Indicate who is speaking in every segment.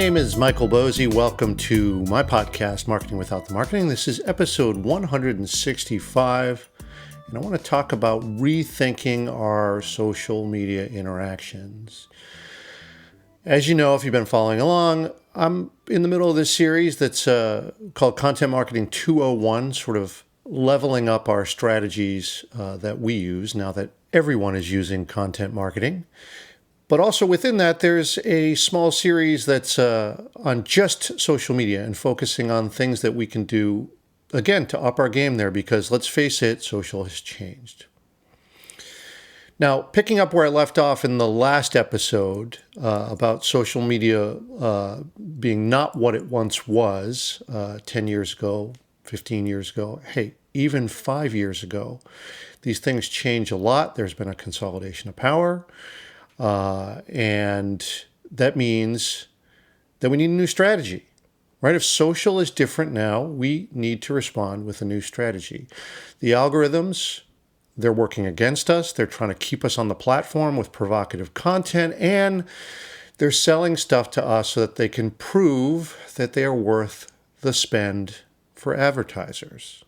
Speaker 1: name is Michael Bosey. Welcome to my podcast, Marketing Without the Marketing. This is episode 165, and I want to talk about rethinking our social media interactions. As you know, if you've been following along, I'm in the middle of this series that's called Content Marketing 201, sort of leveling up our strategies that we use now that everyone is using content marketing. But also within that, there's a small series that's on just social media and focusing on things that we can do, again, to up our game there, because let's face it, social has changed. Now, picking up where I left off in the last episode about social media being not what it once was 10 years ago, 15 years ago, hey, even 5 years ago, these things change a lot. There's been a consolidation of power. And that means that we need a new strategy, right? If social is different now, we need to respond with a new strategy. The algorithms, they're working against us. They're trying to keep us on the platform with provocative content, and they're selling stuff to us so that they can prove that they are worth the spend for advertisers.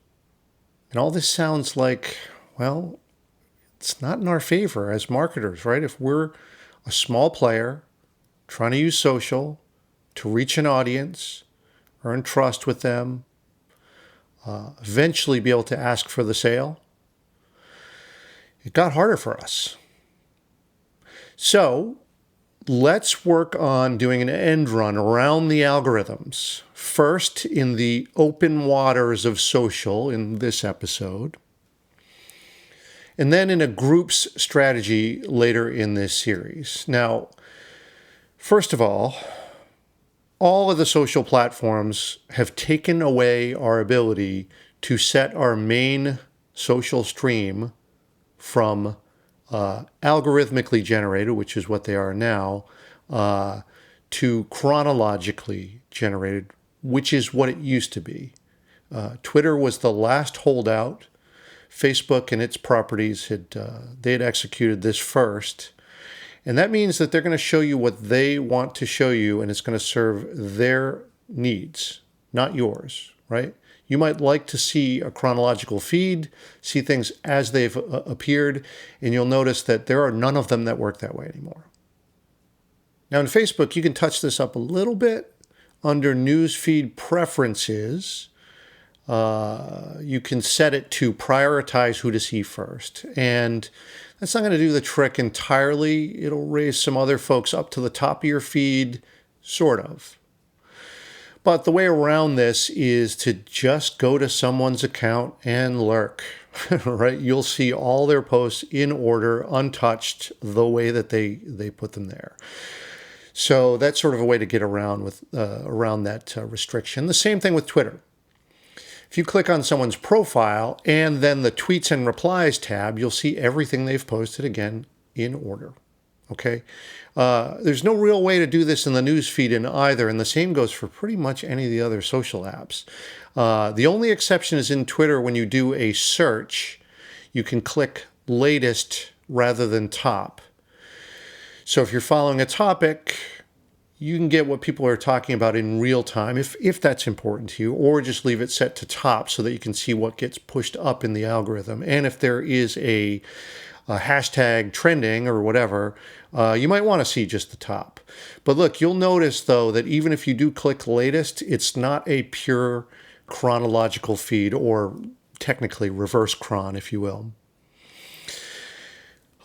Speaker 1: And all this sounds like, well, it's not in our favor as marketers, right? If we're a small player trying to use social to reach an audience, earn trust with them, eventually be able to ask for the sale, it got harder for us. So let's work on doing an end run around the algorithms. First, in the open waters of social in this episode, and then in a group's strategy later in this series. Now, first of all of the social platforms have taken away our ability to set our main social stream from algorithmically generated, which is what they are now, to chronologically generated, which is what it used to be. Twitter was the last holdout. Facebook and its properties had executed this first. And that means that they're going to show you what they want to show you, and it's going to serve their needs, not yours, right? You might like to see a chronological feed, see things as they've appeared, and you'll notice that there are none of them that work that way anymore. Now in Facebook, you can touch this up a little bit under newsfeed preferences. You can set it to prioritize who to see first. And that's not going to do the trick entirely. It'll raise some other folks up to the top of your feed, sort of. But the way around this is to just go to someone's account and lurk, right? You'll see all their posts in order, untouched, the way that they put them there. So that's sort of a way to get around that restriction. The same thing with Twitter. If you click on someone's profile and then the tweets and replies tab, you'll see everything they've posted again in order. Okay? There's no real way to do this in the news feed in either, and the same goes for pretty much any of the other social apps. The only exception is in Twitter. When you do a search, you can click latest rather than top. So if you're following a topic, you can get what people are talking about in real time, if that's important to you, or just leave it set to top so that you can see what gets pushed up in the algorithm. And if there is a hashtag trending or whatever, you might want to see just the top. But look, you'll notice, though, that even if you do click latest, it's not a pure chronological feed, or technically reverse chron, if you will.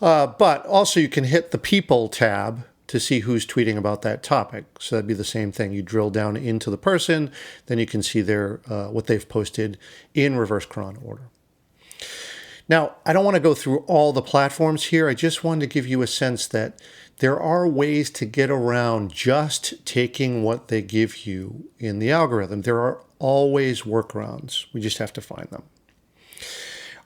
Speaker 1: But also you can hit the people tab to see who's tweeting about that topic. So that'd be the same thing. You drill down into the person, then you can see their what they've posted in reverse chron order. Now, I don't want to go through all the platforms here. I just wanted to give you a sense that there are ways to get around just taking what they give you in the algorithm. There are always workarounds. We just have to find them.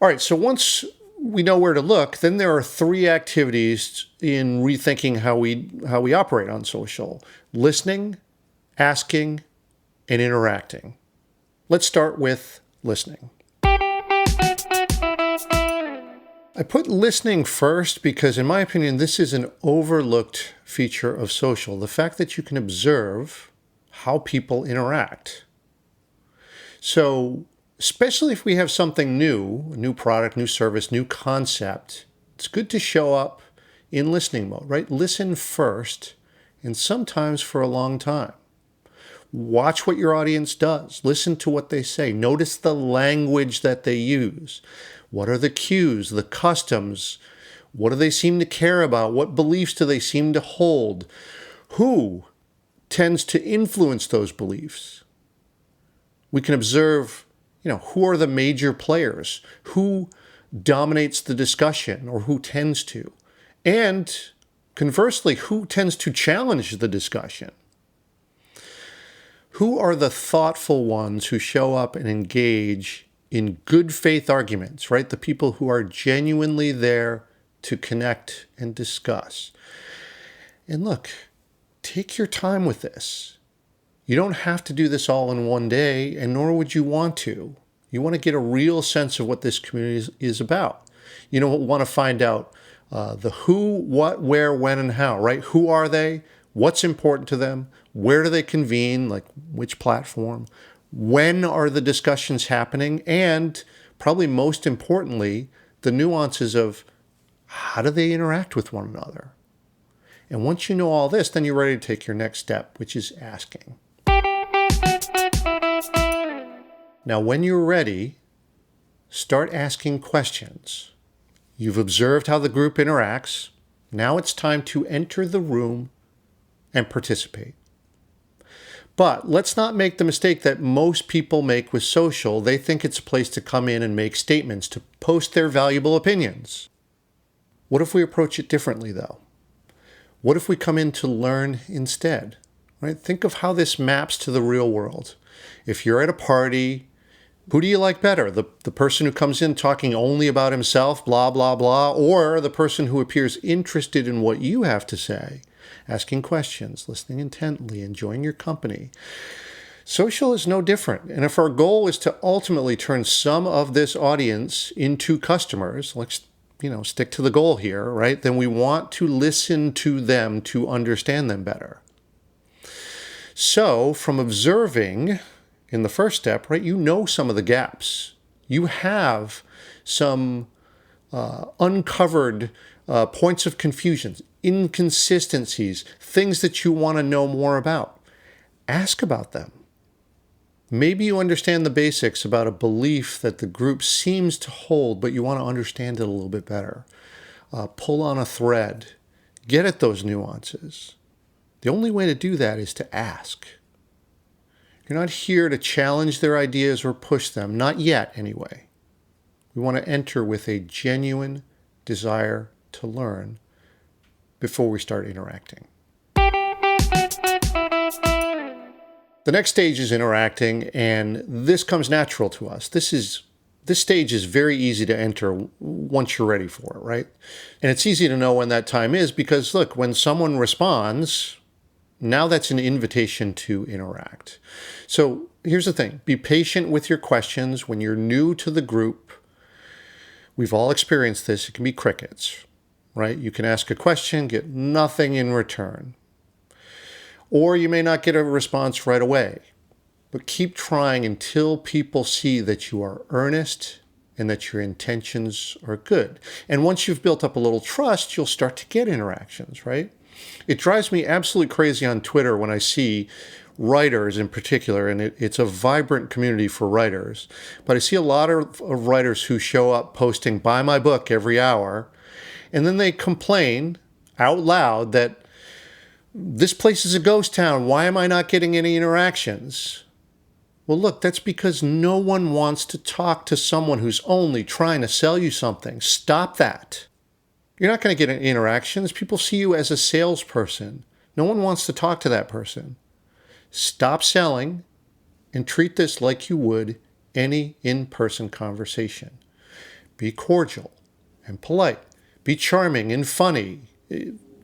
Speaker 1: All right, so once we know where to look, then there are 3 activities in rethinking how we operate on social: listening, asking, and interacting. Let's start with listening. I put listening first because, in my opinion, this is an overlooked feature of social. The fact that you can observe how people interact. So, especially if we have something new, a new product, new service, new concept, it's good to show up in listening mode, right? Listen first, and sometimes for a long time. Watch what your audience does. Listen to what they say. Notice the language that they use. What are the cues, the customs? What do they seem to care about? What beliefs do they seem to hold? Who tends to influence those beliefs? We can observe, who are the major players? Who dominates the discussion or who tends to? And conversely, who tends to challenge the discussion? Who are the thoughtful ones who show up and engage in good faith arguments, right? The people who are genuinely there to connect and discuss. And look, take your time with this. You don't have to do this all in one day, and nor would you want to. You want to get a real sense of what this community is about. You want to find out the who, what, where, when, and how, right? Who are they? What's important to them? Where do they convene? Like which platform? When are the discussions happening? And probably most importantly, the nuances of how do they interact with one another? And once you know all this, then you're ready to take your next step, which is asking. Now, when you're ready, start asking questions. You've observed how the group interacts. Now it's time to enter the room and participate. But let's not make the mistake that most people make with social. They think it's a place to come in and make statements, to post their valuable opinions. What if we approach it differently, though? What if we come in to learn instead? Right? Think of how this maps to the real world. If you're at a party, who do you like better? The person who comes in talking only about himself, blah, blah, blah, or the person who appears interested in what you have to say, asking questions, listening intently, enjoying your company? Social is no different. And if our goal is to ultimately turn some of this audience into customers, let's stick to the goal here, right? Then we want to listen to them to understand them better. So from observing in the first step, right, some of the gaps. You have some uncovered points of confusion, inconsistencies, things that you want to know more about. Ask about them. Maybe you understand the basics about a belief that the group seems to hold, but you want to understand it a little bit better. Pull on a thread. Get at those nuances. The only way to do that is to ask. You're not here to challenge their ideas or push them, not yet anyway. We want to enter with a genuine desire to learn before we start interacting. The next stage is interacting, and this comes natural to us. This stage is very easy to enter once you're ready for it, right? And it's easy to know when that time is because, look, when someone responds, now that's an invitation to interact. So here's the thing. Be patient with your questions. When you're new to the group, we've all experienced this. It can be crickets, right? You can ask a question, get nothing in return. Or you may not get a response right away. But keep trying until people see that you are earnest and that your intentions are good. And once you've built up a little trust, you'll start to get interactions, right? It drives me absolutely crazy on Twitter when I see writers in particular, and it's a vibrant community for writers, but I see a lot of writers who show up posting, buy my book every hour, and then they complain out loud that this place is a ghost town. Why am I not getting any interactions? Well, look, that's because no one wants to talk to someone who's only trying to sell you something. Stop that. You're not going to get interactions. People see you as a salesperson. No one wants to talk to that person. Stop selling and treat this like you would any in-person conversation. Be cordial and polite. Be charming and funny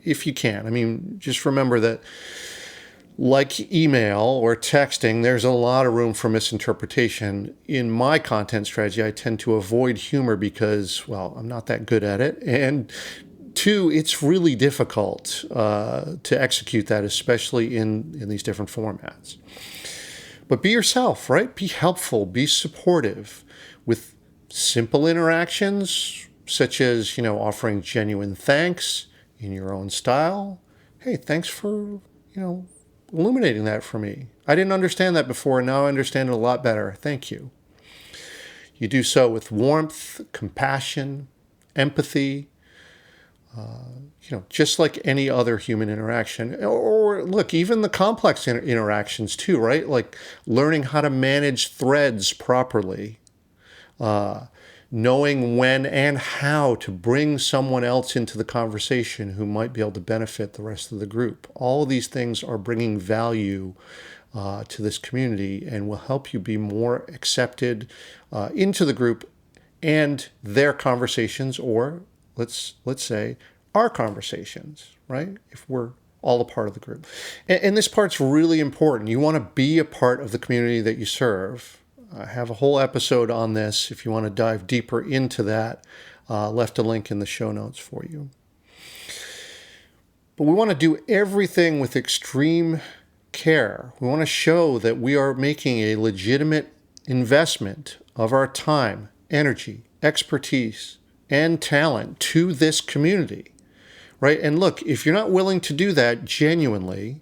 Speaker 1: if you can. I mean, just remember that like email or texting, there's a lot of room for misinterpretation. In my content strategy, I tend to avoid humor because, well, I'm not that good at it. And Two, it's really difficult to execute that, especially in these different formats. But be yourself, right? Be helpful, be supportive with simple interactions, such as, offering genuine thanks in your own style. Hey, thanks for, illuminating that for me. I didn't understand that before, and now I understand it a lot better. Thank you. You do so with warmth, compassion, empathy, just like any other human interaction. Or look, even the complex interactions too, right? Like learning how to manage threads properly, knowing when and how to bring someone else into the conversation who might be able to benefit the rest of the group. All of these things are bringing value to this community and will help you be more accepted into the group and their conversations, or let's say our conversations, right? If we're all a part of the group. And this part's really important. You want to be a part of the community that you serve. I have a whole episode on this if you want to dive deeper into that. Left a link in the show notes for you. But we want to do everything with extreme care. We want to show that we are making a legitimate investment of our time, energy, expertise, and talent to this community, right? And look, if you're not willing to do that genuinely,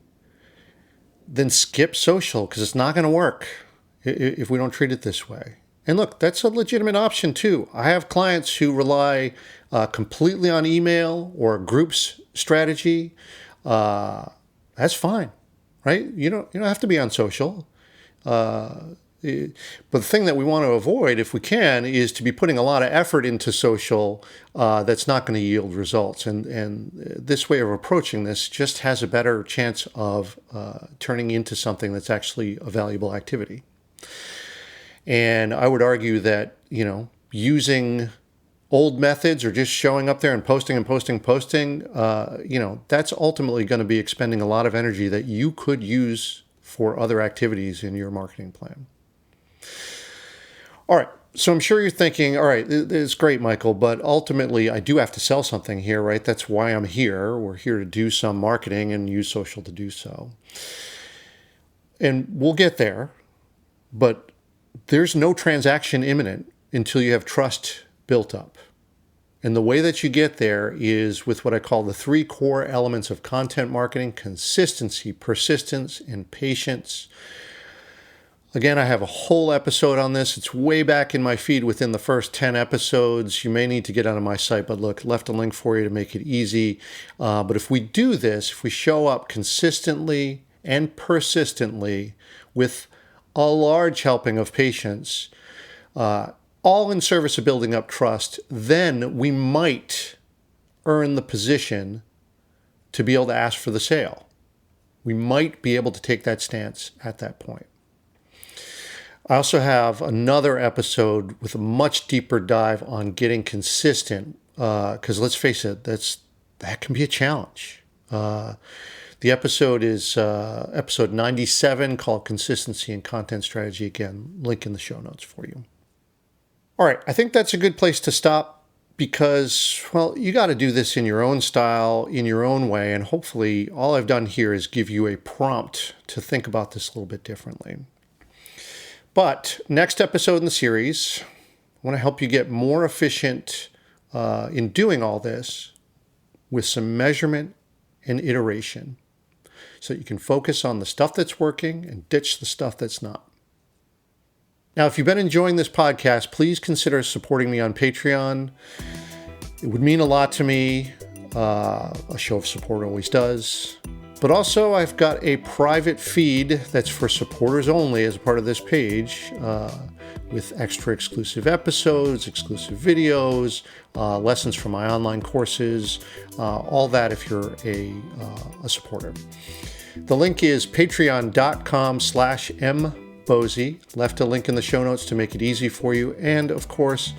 Speaker 1: then skip social, because it's not going to work if we don't treat it this way. And look, that's a legitimate option too. I have clients who rely completely on email or groups strategy. That's fine, right? You don't have to be on social. But the thing that we want to avoid, if we can, is to be putting a lot of effort into social that's not going to yield results. And this way of approaching this just has a better chance of turning into something that's actually a valuable activity. And I would argue that, using old methods or just showing up there and posting, that's ultimately going to be expending a lot of energy that you could use for other activities in your marketing plan. All right, so I'm sure you're thinking, all right, it's great, Michael, but ultimately I do have to sell something here, right? That's why I'm here. We're here to do some marketing and use social to do so. And we'll get there, but there's no transaction imminent until you have trust built up. And the way that you get there is with what I call the 3 core elements of content marketing: consistency, persistence, and patience. Again, I have a whole episode on this. It's way back in my feed within the first 10 episodes. You may need to get onto my site, but look, left a link for you to make it easy. But if we do this, if we show up consistently and persistently with a large helping of patience, all in service of building up trust, then we might earn the position to be able to ask for the sale. We might be able to take that stance at that point. I also have another episode with a much deeper dive on getting consistent, because let's face it, that can be a challenge. The episode is episode 97, called Consistency and Content Strategy. Again, link in the show notes for you. All right, I think that's a good place to stop because, well, you got to do this in your own style, in your own way, and hopefully all I've done here is give you a prompt to think about this a little bit differently. But next episode in the series, I want to help you get more efficient in doing all this with some measurement and iteration so that you can focus on the stuff that's working and ditch the stuff that's not. Now, if you've been enjoying this podcast, please consider supporting me on Patreon. It would mean a lot to me. A show of support always does. But also, I've got a private feed that's for supporters only as a part of this page, with extra exclusive episodes, exclusive videos, lessons from my online courses, all that if you're a supporter. The link is patreon.com/mbosey. Left a link in the show notes to make it easy for you. And of course,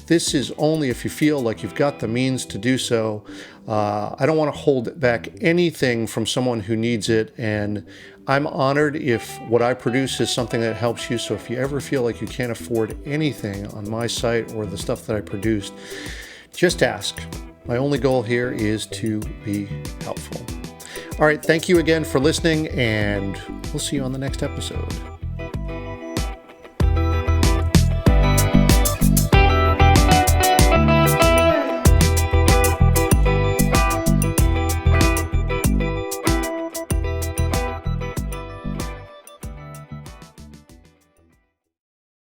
Speaker 1: this is only if you feel like you've got the means to do so. I don't want to hold back anything from someone who needs it, and I'm honored if what I produce is something that helps you. So if you ever feel like you can't afford anything on my site or the stuff that I produced, just ask. My only goal here is to be helpful. All right, thank you again for listening, and we'll see you on the next episode.